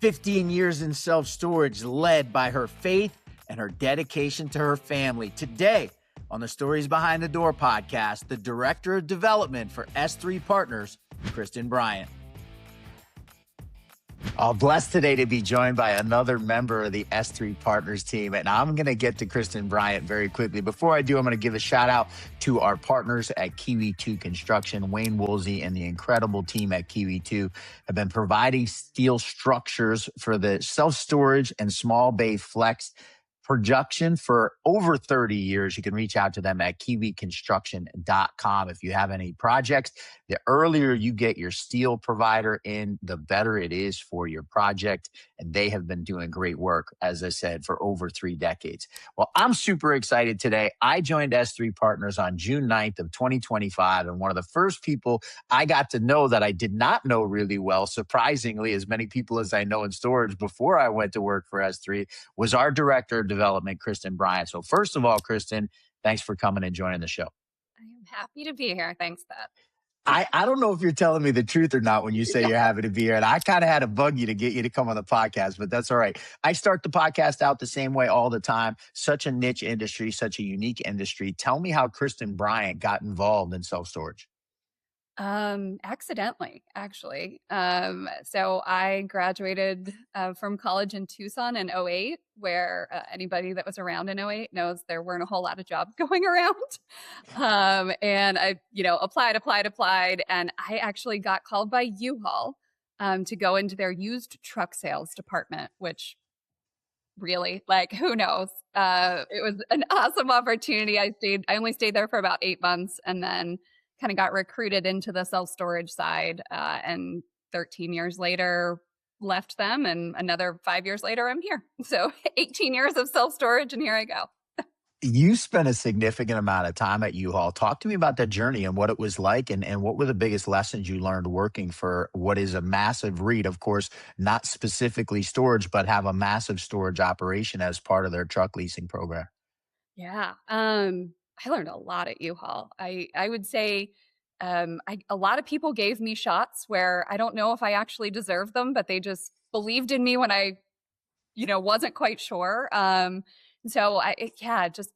15 years in self-storage, led by her faith and her dedication to her family. Today, on the Stories Behind the Door podcast, the Director of Development for S3 Partners, Christen Bryant. I'm blessed today to be joined by another member of the S3 Partners team, and I'm going to get to Christen Bryant very quickly. Before I do, I'm going to give a shout out to our partners at Kiwi 2 Construction. Wayne Woolsey and the incredible team at Kiwi 2 have been providing steel structures for the self-storage and small bay flex production for over 30 years. You can reach out to them at kiwiconstruction.com if you have any projects. The earlier you get your steel provider in, the better it is for your project. And they have been doing great work, as I said, for over 3 decades. Well, I'm super excited today. I joined S3 Partners on June 9th of 2025. And one of the first people I got to know that I did not know really well, surprisingly, as many people as I know in storage before I went to work for S3, was our Director of Development, Christen Bryant. So first of all, Christen, thanks for coming and joining the show. I am happy to be here. Thanks, Beth. I don't know if you're telling me the truth or not when you say you're happy to be here. And I kind of had to bug you to get you to come on the podcast, but that's all right. I start the podcast out the same way all the time. Such a niche industry, such a unique industry. Tell me how Christen Bryant got involved in self-storage. Accidentally, actually. So I graduated from college in Tucson in '08, where anybody that was around in '08 knows there weren't a whole lot of jobs going around. And I, applied, and I actually got called by U-Haul to go into their used truck sales department, which really, who knows? It was an awesome opportunity. I only stayed there for about 8 months, and then kind of got recruited into the self-storage side, and 13 years later left them, and another 5 years later I'm here. So 18 years of self-storage, and here I go. You spent a significant amount of time at U-Haul. Talk to me about that journey and what it was like, and what were the biggest lessons you learned working for what is a massive REIT, of course, not specifically storage, but have a massive storage operation as part of their truck leasing program. Yeah. I learned a lot at U-Haul. I would say a lot of people gave me shots where I don't know if I actually deserved them, but they just believed in me when I, wasn't quite sure. So just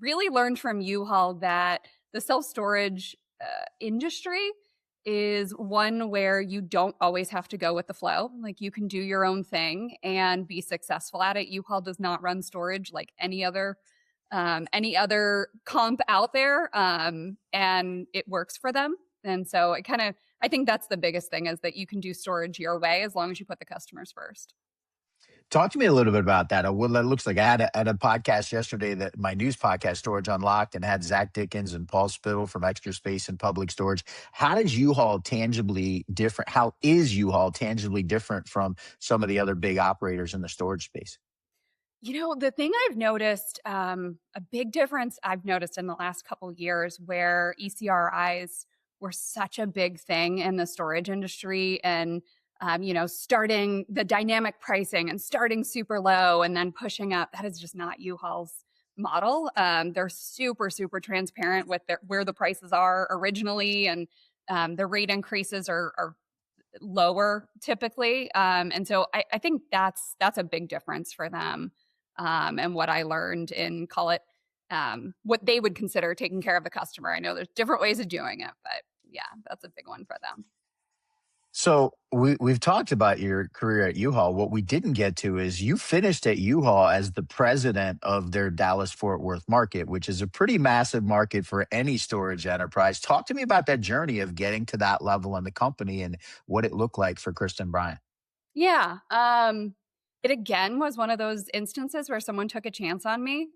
really learned from U-Haul that the self-storage industry is one where you don't always have to go with the flow. Like, you can do your own thing and be successful at it. U-Haul does not run storage like any other comp out there, and it works for them. And so I think that's the biggest thing, is that you can do storage your way as long as you put the customers first. Talk to me a little bit about that. What that looks like. I had a podcast yesterday, that my news podcast, Storage Unlocked, and had Zach Dickens and Paul Spittle from Extra Space and Public Storage. How is U-Haul tangibly different from some of the other big operators in the storage space? The thing I've noticed, a big difference I've noticed in the last couple of years, where ECRIs were such a big thing in the storage industry, and starting the dynamic pricing and starting super low and then pushing up. That is just not U-Haul's model. They're super, super transparent with where the prices are originally, and the rate increases are lower typically. And so I think that's a big difference for them. And what I learned in, call it, what they would consider taking care of the customer. I know there's different ways of doing it, but yeah, that's a big one for them. So we've talked about your career at U-Haul. What we didn't get to is you finished at U-Haul as the president of their Dallas-Fort Worth market, which is a pretty massive market for any storage enterprise. Talk to me about that journey of getting to that level in the company and what it looked like for Christen Bryant. Yeah. It again was one of those instances where someone took a chance on me.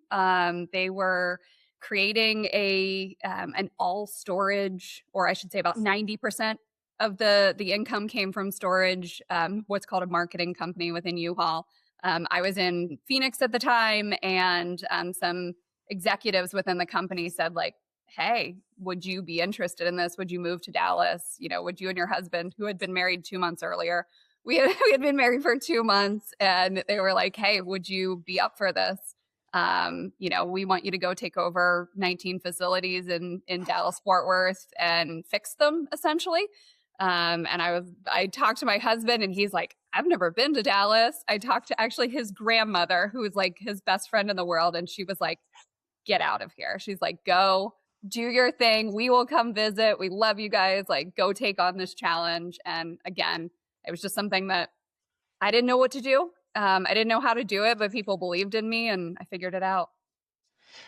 They were creating an all storage, or I should say about 90% of the income came from storage, what's called a marketing company within U-Haul. I was in Phoenix at the time, and some executives within the company said, hey, would you be interested in this? Would you move to Dallas? Would you and your husband, who had been married 2 months earlier, we had been married for 2 months, and they were like, hey, would you be up for this? We want you to go take over 19 facilities in Dallas, Fort Worth, and fix them, essentially. And I talked to my husband and he's like, I've never been to Dallas. I talked to actually his grandmother, who was like his best friend in the world. And she was like, get out of here. She's like, go do your thing. We will come visit. We love you guys. Like, go take on this challenge. And again, it was just something that I didn't know what to do. I didn't know how to do it, but people believed in me and I figured it out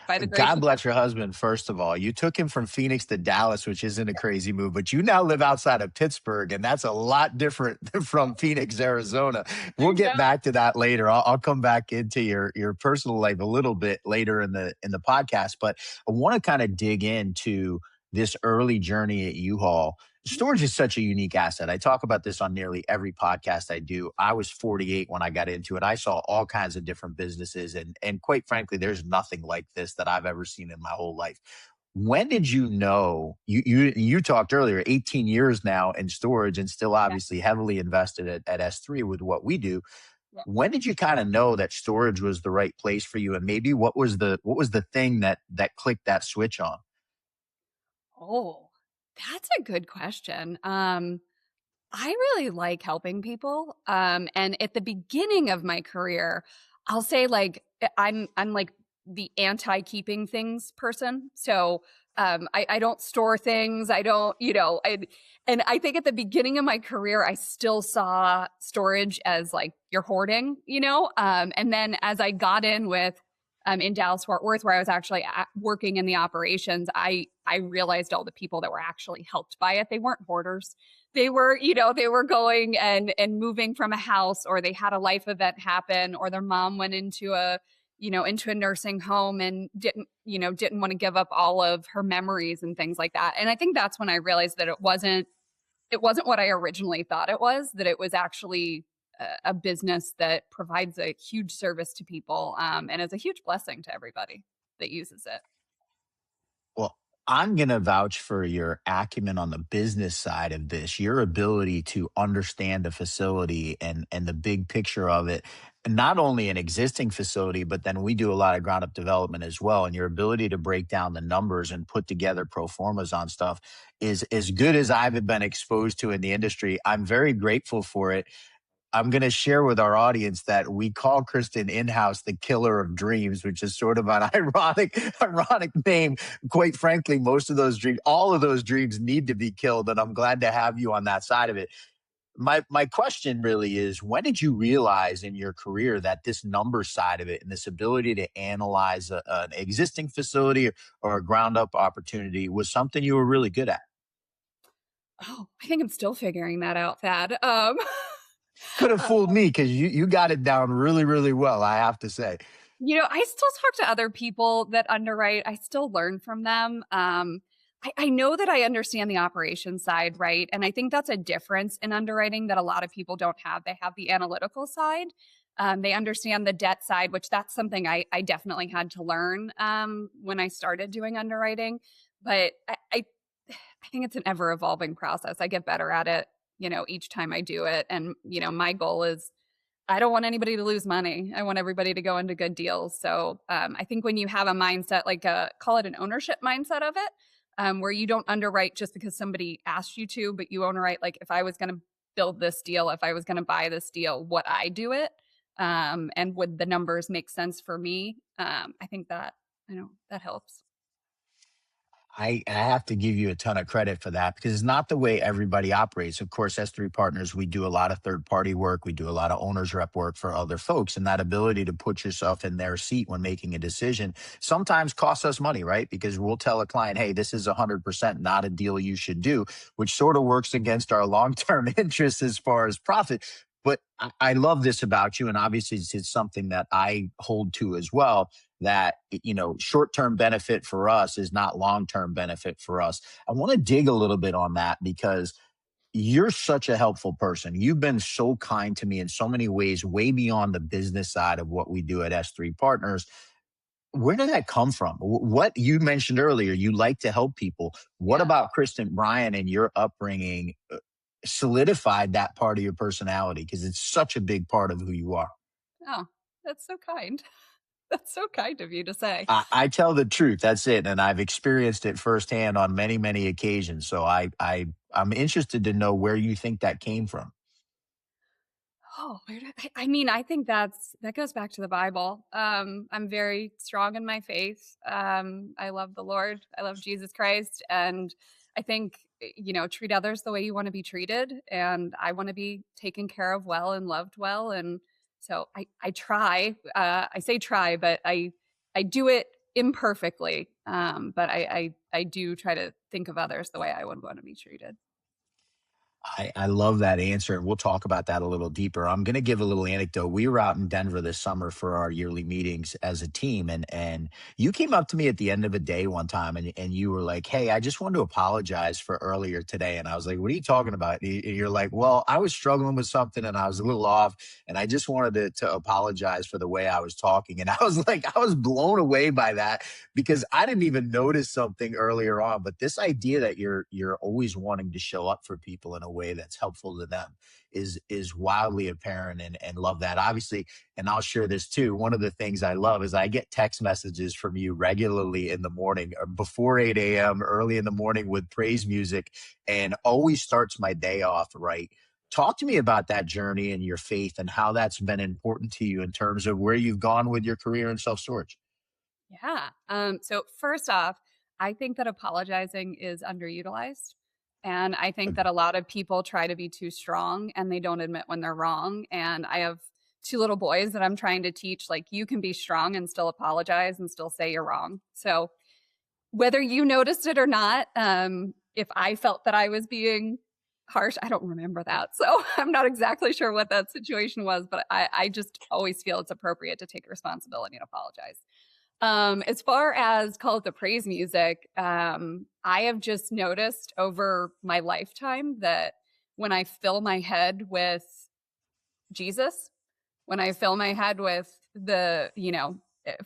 by the grace God of God. bless your husband, first of all. You took him from Phoenix to Dallas, which isn't a crazy move, but you now live outside of Pittsburgh, and that's a lot different from Phoenix, Arizona. We'll get Yeah. back to that later. I'll come back into your personal life a little bit later in the podcast, but I want to kind of dig into this early journey at U-Haul. Storage is such a unique asset. I talk about this on nearly every podcast I do. I was 48 when I got into it. I saw all kinds of different businesses, and quite frankly, there's nothing like this that I've ever seen in my whole life. When did you know? You talked earlier, 18 years now in storage, and still Yeah. obviously heavily invested at S3 with what we do. Yeah. When did you kind of know that storage was the right place for you, and maybe what was the thing that clicked that switch on? Oh, that's a good question. I really like helping people. And at the beginning of my career, I'll say like I'm like the anti keeping things person. So I don't store things. I don't, and I think at the beginning of my career, I still saw storage as like you're hoarding, and then as I got in Dallas Fort Worth, where I was actually working in the operations, I realized all the people that were actually helped by it. They weren't hoarders. They were going and moving from a house, or they had a life event happen, or their mom went into a nursing home and didn't want to give up all of her memories and things like that. And I think that's when I realized that it wasn't what I originally thought it was, that it was actually a business that provides a huge service to people, and is a huge blessing to everybody that uses it. Well, I'm going to vouch for your acumen on the business side of this, your ability to understand a facility and the big picture of it, not only an existing facility, but then we do a lot of ground up development as well. And your ability to break down the numbers and put together pro formas on stuff is as good as I've been exposed to in the industry. I'm very grateful for it. I'm going to share with our audience that we call Christen in-house the killer of dreams, which is sort of an ironic name. Quite frankly, all of those dreams need to be killed. And I'm glad to have you on that side of it. My question really is, when did you realize in your career that this number side of it and this ability to analyze an existing facility or a ground up opportunity was something you were really good at? Oh, I think I'm still figuring that out, Thad. Could have fooled me because you got it down really, really well, I have to say. I still talk to other people that underwrite. I still learn from them. I know that I understand the operation side, right? And I think that's a difference in underwriting that a lot of people don't have. They have the analytical side. They understand the debt side, which that's something I definitely had to learn when I started doing underwriting. But I think it's an ever evolving process. I get better at it, each time I do it. And, my goal is I don't want anybody to lose money. I want everybody to go into good deals. So I think when you have a mindset, like call it an ownership mindset of it, where you don't underwrite just because somebody asked you to, but you underwrite like if I was going to build this deal, if I was going to buy this deal, would I do it? And would the numbers make sense for me? I think that helps. I have to give you a ton of credit for that because it's not the way everybody operates. Of course, S3 Partners, we do a lot of third party work. We do a lot of owner's rep work for other folks. And that ability to put yourself in their seat when making a decision sometimes costs us money, right? Because we'll tell a client, hey, this is 100% not a deal you should do, which sort of works against our long term interests as far as profit. But I love this about you. And obviously, it's something that I hold to as well, that short-term benefit for us is not long-term benefit for us. I want to dig a little bit on that because you're such a helpful person. You've been so kind to me in so many ways, way beyond the business side of what we do at S3 Partners. Where did that come from? What you mentioned earlier, you like to help people. What Yeah. about Christen Bryant and your upbringing solidified that part of your personality? Because it's such a big part of who you are. Oh, that's so kind. That's so kind of you to say. I tell the truth. That's it. And I've experienced it firsthand on many, many occasions. So I'm interested to know where you think that came from. Oh, where did I mean, I think that goes back to the Bible. I'm very strong in my faith. I love the Lord. I love Jesus Christ. And I think, treat others the way you want to be treated. And I want to be taken care of well and loved well. And so I try, I say try, but I do it imperfectly. But I do try to think of others the way I would want to be treated. I love that answer. And we'll talk about that a little deeper. I'm going to give a little anecdote. We were out in Denver this summer for our yearly meetings as a team. And you came up to me at the end of a day one time and you were like, "Hey, I just wanted to apologize for earlier today." And I was like, "What are you talking about?" And you're like, "Well, I was struggling with something and I was a little off. And I just wanted to apologize for the way I was talking." And I was like, I was blown away by that because I didn't even notice something earlier on. But this idea that you're always wanting to show up for people in a way that's helpful to them is wildly apparent, and love that. Obviously, and I'll share this too. One of the things I love is I get text messages from you regularly in the morning or before 8 a.m., early in the morning with praise music, and always starts my day off right. Talk to me about that journey and your faith and how that's been important to you in terms of where you've gone with your career in self storage. Yeah. So first off, I think that apologizing is underutilized. And I think that a lot of people try to be too strong and they don't admit when they're wrong. And I have two little boys that I'm trying to teach, like, you can be strong and still apologize and still say you're wrong. So whether you noticed it or not, if I felt that I was being harsh, I don't remember that. So I'm not exactly sure what that situation was, but I just always feel it's appropriate to take responsibility and apologize. As far as call it the praise music, I have just noticed over my lifetime that when I fill my head with Jesus, when I fill my head with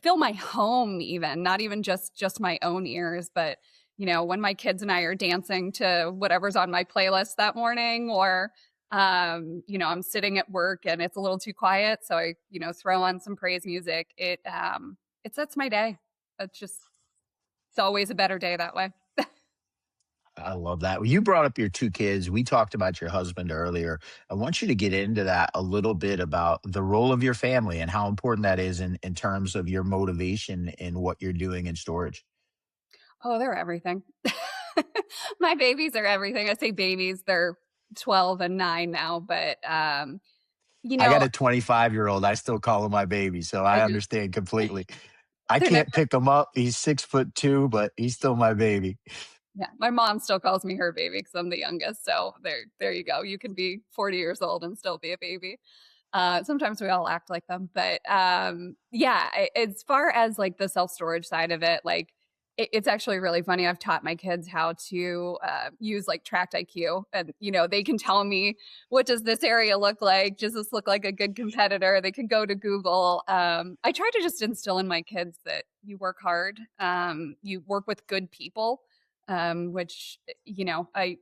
fill my home even, not even just my own ears, but when my kids and I are dancing to whatever's on my playlist that morning, or I'm sitting at work and it's a little too quiet, so I throw on some praise music. It sets my day. It's always a better day that way. I love that. Well, you brought up your two kids. We talked about your husband earlier. I want you to get into that a little bit about the role of your family and how important that is in terms of your motivation in what you're doing in storage. Oh, they're everything. My babies are everything. I say babies, they're 12 and 9 now, but you I got know, a 25-year-old. I still call him my baby, so I I just understand completely. I they're never can't pick him up. He's 6'2", but he's still my baby. yeah, my mom still calls me her baby because I'm the youngest. So there you go. You can be 40 years old and still be a baby. Sometimes we all act like them, but yeah, as far as like the self storage side of it, like it's actually really funny. I've taught my kids how to use like tracked IQ, and they can tell me, what does this area look like? Does this look like a good competitor? They can go to Google. I try to just instill in my kids that you work hard, you work with good people, which I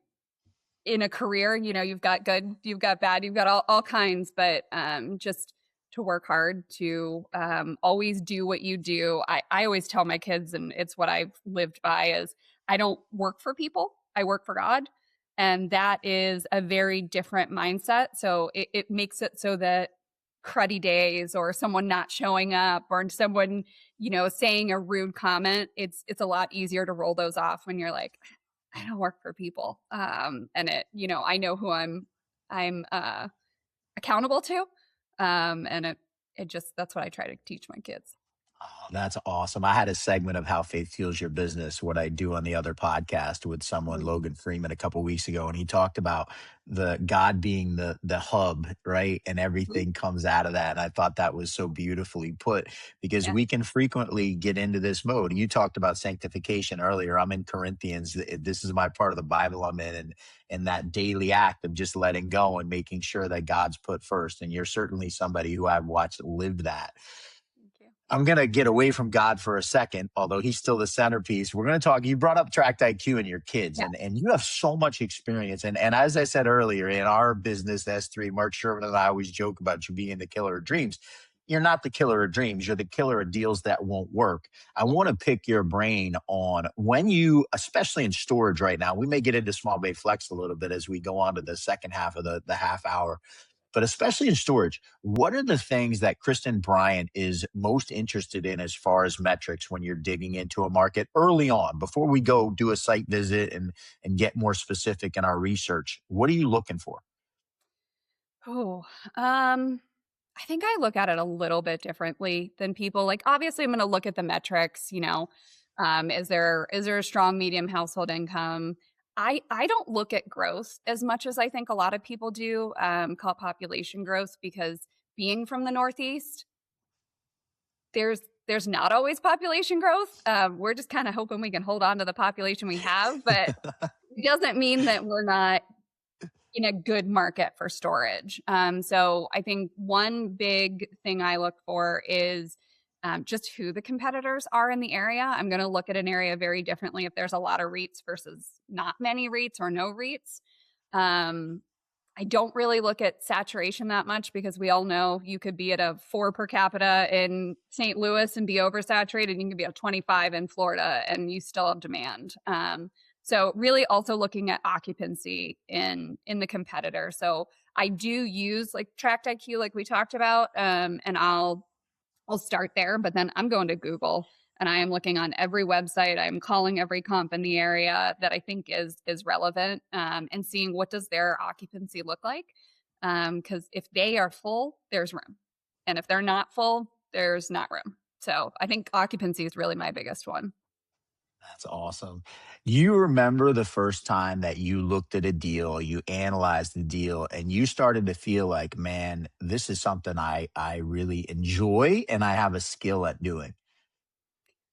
in a career, you've got good, you've got bad, you've got all kinds, but just to work hard, to always do what you do. I always tell my kids, and it's what I've lived by, is I don't work for people, I work for God. And that is a very different mindset. So it makes it so that cruddy days or someone not showing up or someone, saying a rude comment, it's a lot easier to roll those off when you're like, I don't work for people. And I know who I'm accountable to. And it just, that's what I try to teach my kids. Oh, that's awesome. I had a segment of how faith fuels your business, what I do on the other podcast with someone, Mhm. Logan Freeman, a couple weeks ago, and he talked about the God being the hub, right? And Mhm. everything comes out of that. And I thought that was so beautifully put because Yeah. we can frequently get into this mode. You talked about sanctification earlier. I'm in Corinthians. This is my part of the Bible I'm in, and that daily act of just letting go and making sure that God's put first. And you're certainly somebody who I've watched live that. Thank you. I'm going to get away from God for a second, although he's still the centerpiece. We're going to talk. You brought up tracked IQ and your kids, Yeah. and you have so much experience. And as I said earlier, in our business, S3, Mark Sherman and I always joke about you being the killer of dreams. you're not the killer of dreams. You're the killer of deals that won't work. I want to pick your brain on when you, especially in storage right now, we may get into small bay flex a little bit as we go on to the second half of the half hour, but especially in storage, what are the things that Christen Bryant is most interested in as far as metrics when you're digging into a market early on, before we go do a site visit and get more specific in our research? What are you looking for? Oh, I think I look at it a little bit differently than people. Like, obviously, I'm going to look at the metrics. Is there a strong medium household income? I don't look at growth as much as I think a lot of people do. Call it population growth, because being from the Northeast, there's not always population growth. We're just kind of hoping we can hold on to the population we have, but it doesn't mean that we're not in a good market for storage. So I think one big thing I look for is just who the competitors are in the area. I'm going to look at an area very differently if there's a lot of REITs versus not many REITs or no REITs. Um, I don't really look at saturation that much, because we all know you could be at a 4 per capita in St. Louis and be oversaturated. You can be at 25 in Florida and you still have demand. So really also looking at occupancy in the competitor. So I do use like Tract IQ, like we talked about, and I'll start there, but then I'm going to Google and I am looking on every website. I'm calling every comp in the area that I think is relevant, and seeing what does their occupancy look like. Because if they are full, there's room, and if they're not full, there's not room. So I think occupancy is really my biggest one. That's awesome. Do you remember the first time that you looked at a deal, you analyzed the deal, and you started to feel like, man, this is something I really enjoy and I have a skill at doing?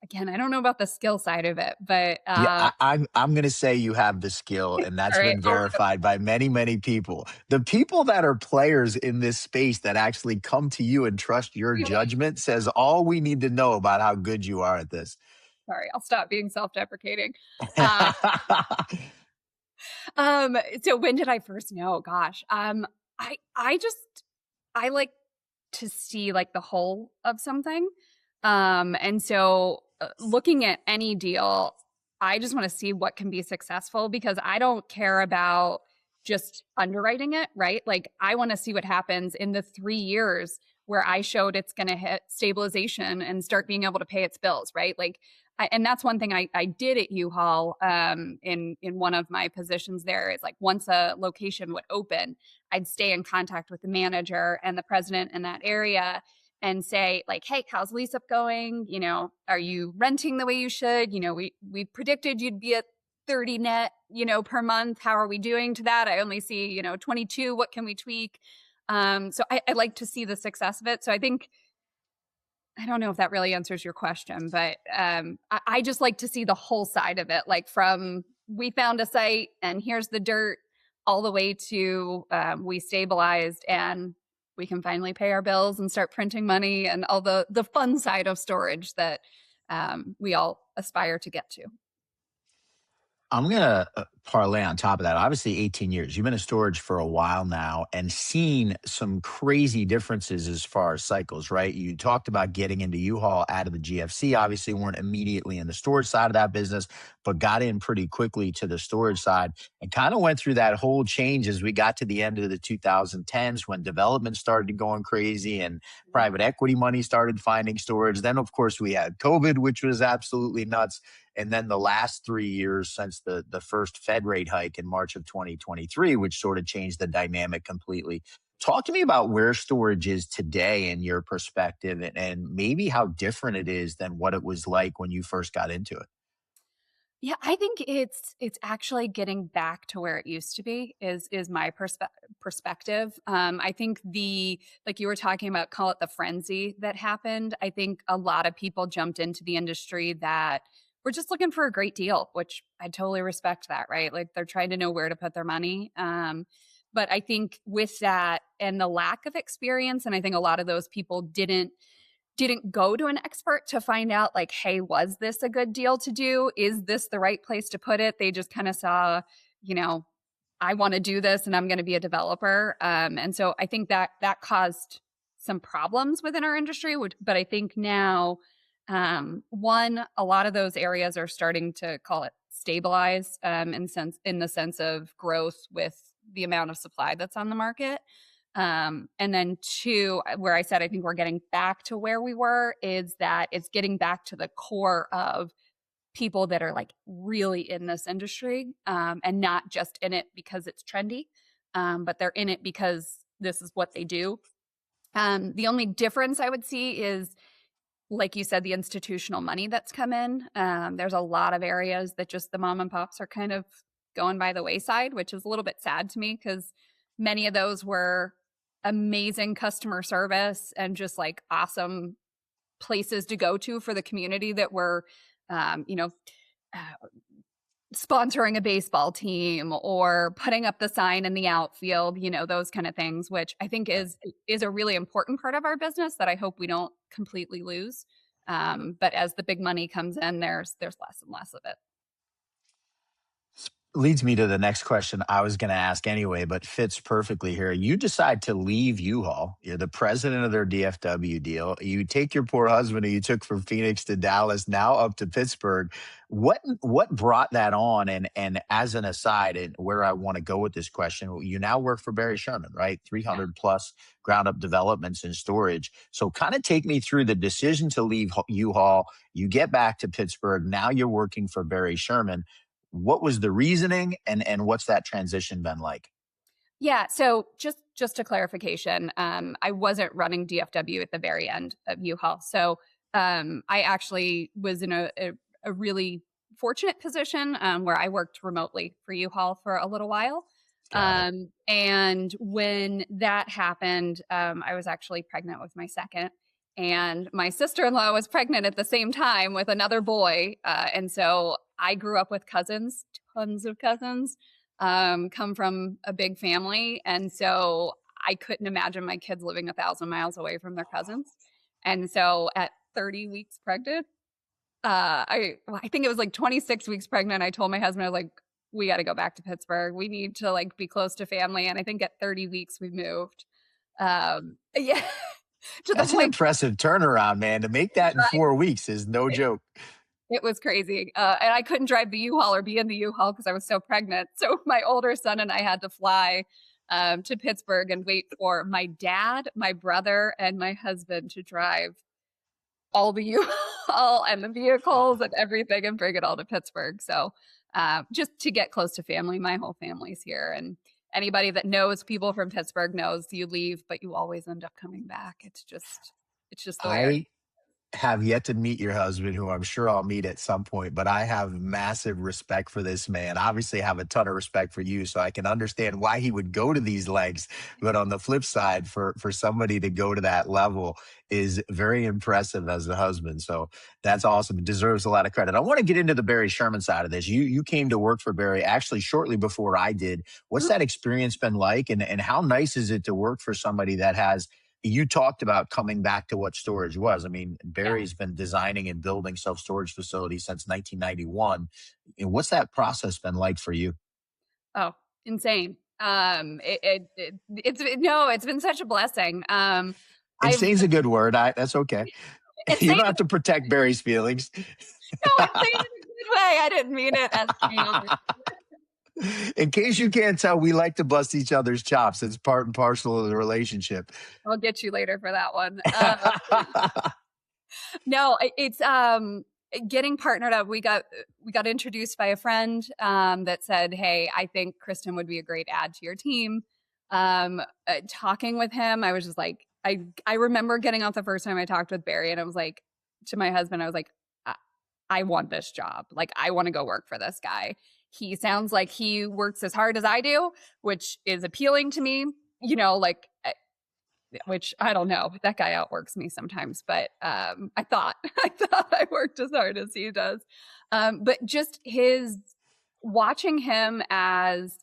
Again, I don't know about the skill side of it, but Yeah, I'm gonna say you have the skill, and that's all right, been verified by many, many people. The people that are players in this space that actually come to you and trust your judgment says all we need to know about how good you are at this. sorry, I'll stop being self-deprecating. Uh, so when did I first know? Gosh. I just I like to see like the whole of something. And so looking at any deal, I just want to see what can be successful, because I don't care about just underwriting it, right? Like, I want to see what happens in the 3 years where I showed it's going to hit stabilization and start being able to pay its bills, right? Like, and that's one thing I did at U-Haul, in one of my positions there, is like, once a location would open, I'd stay in contact with the manager and the president in that area and say, like, hey, how's lease up going? Are you renting the way you should? We predicted you'd be at 30 net, per month. How are we doing to that? I only see, 22. What can we tweak? So I like to see the success of it. So I don't know if that really answers your question, but I just like to see the whole side of it, like from we found a site and here's the dirt, all the way to we stabilized and we can finally pay our bills and start printing money, and all the fun side of storage that we all aspire to get to. I'm gonna parlay on top of that. Obviously, 18 years. You've been in storage for a while now and seen some crazy differences as far as cycles, right? You talked about getting into U-Haul out of the GFC. Obviously, weren't immediately in the storage side of that business, but got in pretty quickly to the storage side and kind of went through that whole change as we got to the end of the 2010s, when development started going crazy and private equity money started finding storage. Then, of course, we had COVID, which was absolutely nuts. And then the last 3 years since the first Fed rate hike in March of 2023, which sort of changed the dynamic completely. Talk to me about where storage is today in your perspective, and maybe how different it is than what it was like when you first got into it. Yeah, I think it's actually getting back to where it used to be, is my perspective. I think the like you were talking about, call it the frenzy that happened. I think a lot of people jumped into the industry that were just looking for a great deal, which I totally respect that, right? Like, they're trying to know where to put their money. But I think with that and the lack of experience, and I think a lot of those people didn't go to an expert to find out, like, hey, was this a good deal to do? Is this the right place to put it? They just kind of saw, you know, I want to do this and I'm going to be a developer. And so I think that caused some problems within our industry, but I think now, one, a lot of those areas are starting to call it stabilize, in the sense of growth with the amount of supply that's on the market. And then two, where I said I think we're getting back to where we were, is that it's getting back to the core of people that are like really in this industry, and not just in it because it's trendy, but they're in it because this is what they do. The only difference I would see is, like you said, the institutional money that's come in. There's a lot of areas that just the mom and pops are kind of going by the wayside, which is a little bit sad to me because many of those were amazing customer service and just like awesome places to go to for the community that were, you know, uh, sponsoring a baseball team or putting up the sign in the outfield, you know, those kind of things, which I think is a really important part of our business that I hope we don't completely lose. But as the big money comes in, there's less and less of it. Leads me to the next question I was going to ask anyway, but fits perfectly here. You decide to leave U-Haul. You're the president of their DFW deal. You take your poor husband who you took from Phoenix to Dallas, now up to Pittsburgh. What brought that on? And as an aside, and where I want to go with this question, you now work for Barry Sherman, right? 300 plus ground up developments and storage. So kind of take me through the decision to leave U-Haul. You get back to Pittsburgh. Now you're working for Barry Sherman. What was the reasoning, and what's that transition been like? Yeah. So just a clarification, I wasn't running DFW at the very end of U-Haul. So I actually was in a really fortunate position where I worked remotely for U-Haul for a little while. Got it. And when that happened, I was actually pregnant with my second. And my sister-in-law was pregnant at the same time with another boy. And so I grew up with cousins, tons of cousins, come from a big family. And so I couldn't imagine my kids living 1,000 miles away from their cousins. And so at 30 weeks pregnant, I think it was like 26 weeks pregnant. I told my husband, I was like, we got to go back to Pittsburgh. We need to like be close to family. And I think at 30 weeks we moved. Yeah, to the That's an point. impressive turnaround, man. To make that in 4 weeks is no joke. It was crazy. And I couldn't drive the U-Haul or be in the U-Haul because I was so pregnant. So my older son and I had to fly to Pittsburgh and wait for my dad, my brother, and my husband to drive all the U-Haul and the vehicles and everything and bring it all to Pittsburgh. So just to get close to family, my whole family's here. And anybody that knows people from Pittsburgh knows you leave, but you always end up coming back. It's just the way. I have yet to meet your husband, who I'm sure I'll meet at some point, but I have massive respect for this man. Obviously, I have a ton of respect for you, so I can understand why he would go to these lengths. But on the flip side, for somebody to go to that level is very impressive as a husband. So that's awesome. It deserves a lot of credit. I want to get into the Barry Sherman side of this. You came to work for Barry actually shortly before I did. What's that experience been like, and how nice is it to work for somebody that has, you talked about coming back to what storage was. I mean, Yeah. Barry's been designing and building self-storage facilities since 1991. And what's that process been like for you? Oh, insane. It's been such a blessing. I've Insane's a good word. That's okay. You insane. don't have to protect Barry's feelings. No, I'm saying it in a good way. I didn't mean it as In case you can't tell, we like to bust each other's chops. It's part and parcel of the relationship. I'll get you later for that one. No, it's getting partnered up. We got introduced by a friend that said, "Hey, I think Christen would be a great add to your team." Talking with him, I was just like, I remember getting off the first time I talked with Barry, and I was like to my husband, I was like, I want this job. Like, I want to go work for this guy. He sounds like he works as hard as I do, which is appealing to me. You know, like, which I don't know. That guy outworks me sometimes, but I thought I worked as hard as he does. But just his watching him as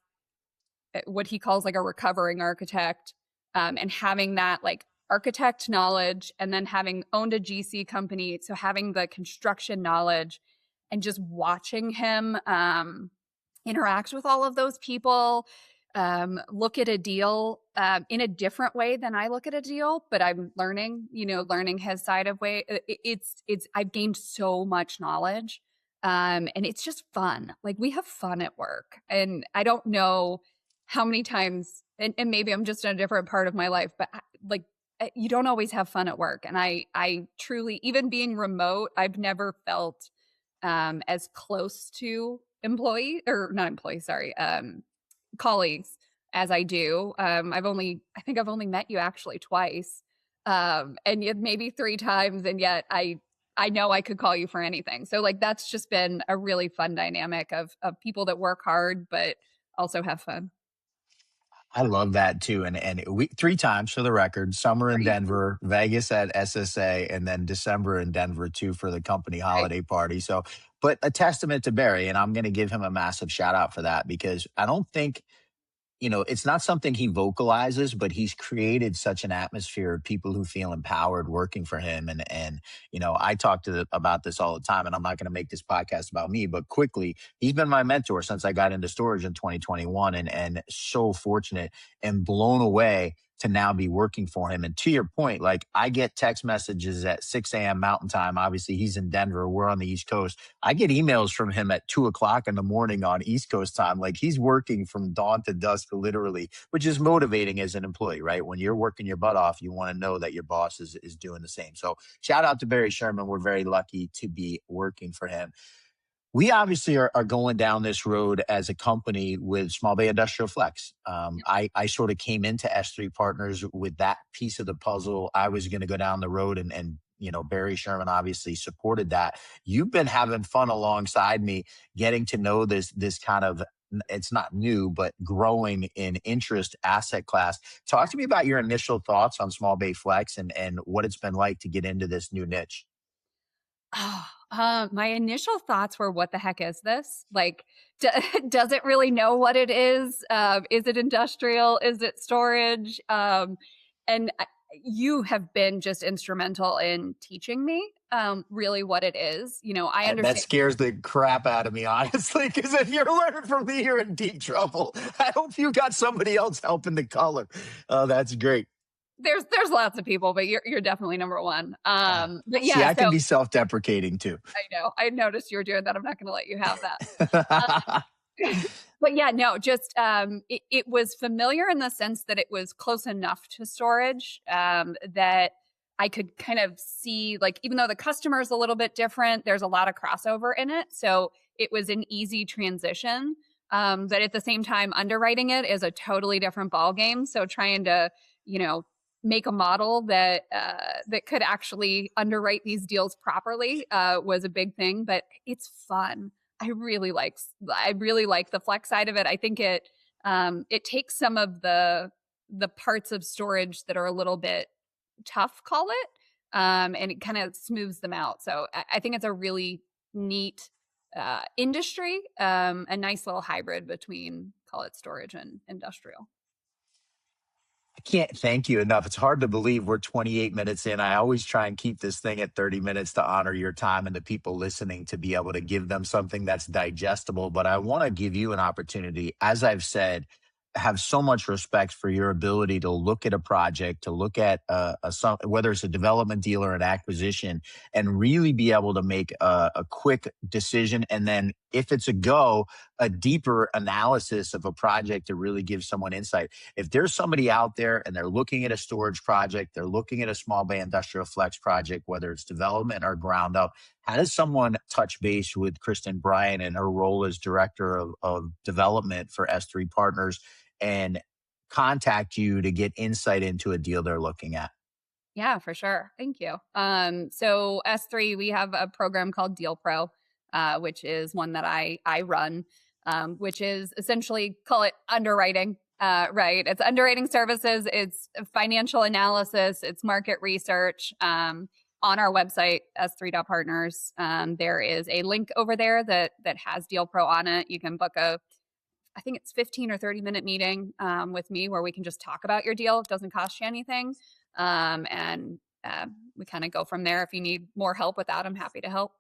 what he calls like a recovering architect, and having that like architect knowledge, and then having owned a GC company, so having the construction knowledge, and just watching him interact with all of those people, look at a deal in a different way than I look at a deal, but I'm learning, learning his side of way. I've gained so much knowledge. And it's just fun. Like we have fun at work. And I don't know how many times, and maybe I'm just in a different part of my life, but like you don't always have fun at work. And I truly, even being remote, I've never felt as close to employee or not employee, sorry, colleagues as I do. I think I've only met you actually twice, and yet maybe three times, and yet I know I could call you for anything. So like that's just been a really fun dynamic of people that work hard but also have fun. I love that too. And we three times for the record, summer in Right, Denver, Vegas at SSA, and then December in Denver too for the company right. holiday party. So, but a testament to Barry, and I'm going to give him a massive shout out for that because I don't think it's not something he vocalizes, but he's created such an atmosphere of people who feel empowered working for him. And I talk about this all the time, and I'm not going to make this podcast about me, but quickly, he's been my mentor since I got into storage in 2021 and so fortunate and blown away to now be working for him. And to your point, like I get text messages at 6 a.m. Mountain Time. Obviously, he's in Denver. We're on the East Coast. I get emails from him at 2 o'clock in the morning on East Coast time. Like he's working from dawn to dusk, literally, which is motivating as an employee, right? When you're working your butt off, you want to know that your boss is doing the same. So shout out to Barry Sherman. We're very lucky to be working for him. We obviously are going down this road as a company with Small Bay Industrial Flex. I sort of came into S3 Partners with that piece of the puzzle. I was going to go down the road and Barry Sherman obviously supported that. You've been having fun alongside me, getting to know this kind of, it's not new, but growing in interest asset class. Talk to me about your initial thoughts on Small Bay Flex and what it's been like to get into this new niche. Oh, my initial thoughts were, "What the heck is this? Like, d does it really know what it is? Is it industrial? Is it storage?" And you have been just instrumental in teaching me, really what it is. I That understand scares the crap out of me, honestly, because if you're learning from me, you're in deep trouble. I hope you got somebody else helping the color. Oh, that's great. there's lots of people, but you're definitely number one. But See, yeah, I so can be self-deprecating too. I know I noticed you were doing that. I'm not going to let you have that. But yeah, no, just it was familiar in the sense that it was close enough to storage that I could kind of see, like, even though the customer is a little bit different, there's a lot of crossover in it. So it was an easy transition. But at the same time, underwriting it is a totally different ball game. So trying to, you know, make a model that could actually underwrite these deals properly was a big thing. But it's fun. I really like the flex side of it. I think it takes some of the parts of storage that are a little bit tough, call it, and it kind of smooths them out. So I think it's a really neat industry, a nice little hybrid between, call it, storage and industrial. I can't thank you enough. It's hard to believe we're 28 minutes in. I always try and keep this thing at 30 minutes to honor your time and the people listening to be able to give them something that's digestible. But I want to give you an opportunity. As I've said, have so much respect for your ability to look at a project, to look at whether it's a development deal or an acquisition, and really be able to make a quick decision. And then, if it's a go, a deeper analysis of a project to really give someone insight. If there's somebody out there and they're looking at a storage project, they're looking at a small bay industrial flex project, whether it's development or ground up, how does someone touch base with Christen Bryant and her role as director of development for S3 Partners and contact you to get insight into a deal they're looking at? Yeah, for sure. Thank you. So S3, we have a program called DealPro, which is one that I run, which is essentially, call it underwriting. Right. It's underwriting services. It's financial analysis. It's market research. On our website, s3.partners, there is a link over there that has DealPro on it. You can book I think it's 15 or 30-minute meeting with me where we can just talk about your deal. It doesn't cost you anything. And we kind of go from there. If you need more help with that, I'm happy to help.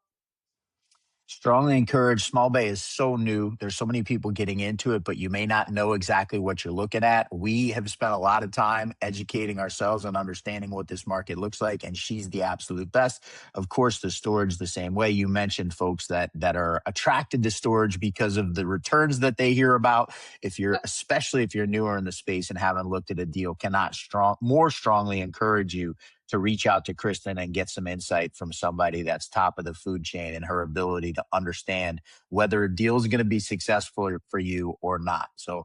Strongly encourage. Small Bay is so new. There's so many people getting into it, but you may not know exactly what you're looking at. We have spent a lot of time educating ourselves and understanding what this market looks like, and she's the absolute best. Of course, the storage the same way. You mentioned folks that are attracted to storage because of the returns that they hear about. If you're, especially if you're newer in the space and haven't looked at a deal, cannot more strongly encourage you to reach out to Christen and get some insight from somebody that's top of the food chain and her ability to understand whether a deal is going to be successful for you or not. So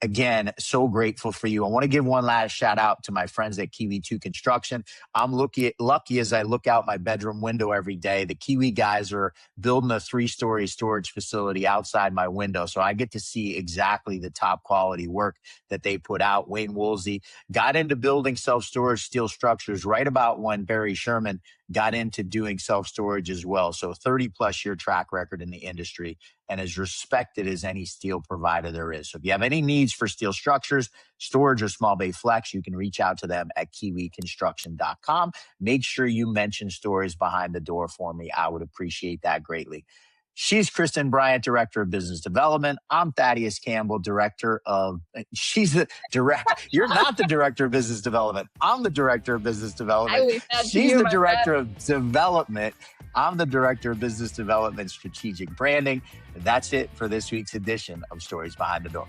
again, so grateful for you. I want to give one last shout out to my friends at Kiwi 2 Construction. I'm lucky as I look out my bedroom window every day. The Kiwi guys are building a 3-story storage facility outside my window. So I get to see exactly the top quality work that they put out. Wayne Woolsey got into building self-storage steel structures right about when Barry Sherman got into doing self-storage as well. So 30 plus year track record in the industry and as respected as any steel provider there is. So if you have any needs for steel structures, storage, or small bay flex, you can reach out to them at kiwiconstruction.com. Make sure you mention Stories Behind the Door for me. I would appreciate that greatly. She's Christen Bryant, Director of Business Development. I'm Thaddeus Campbell, she's the director. You're not the Director of Business Development. I'm the Director of Business Development. She's the Director of Development. I'm the Director of Business Development, Strategic Branding. And that's it for this week's edition of Stories Behind the Door.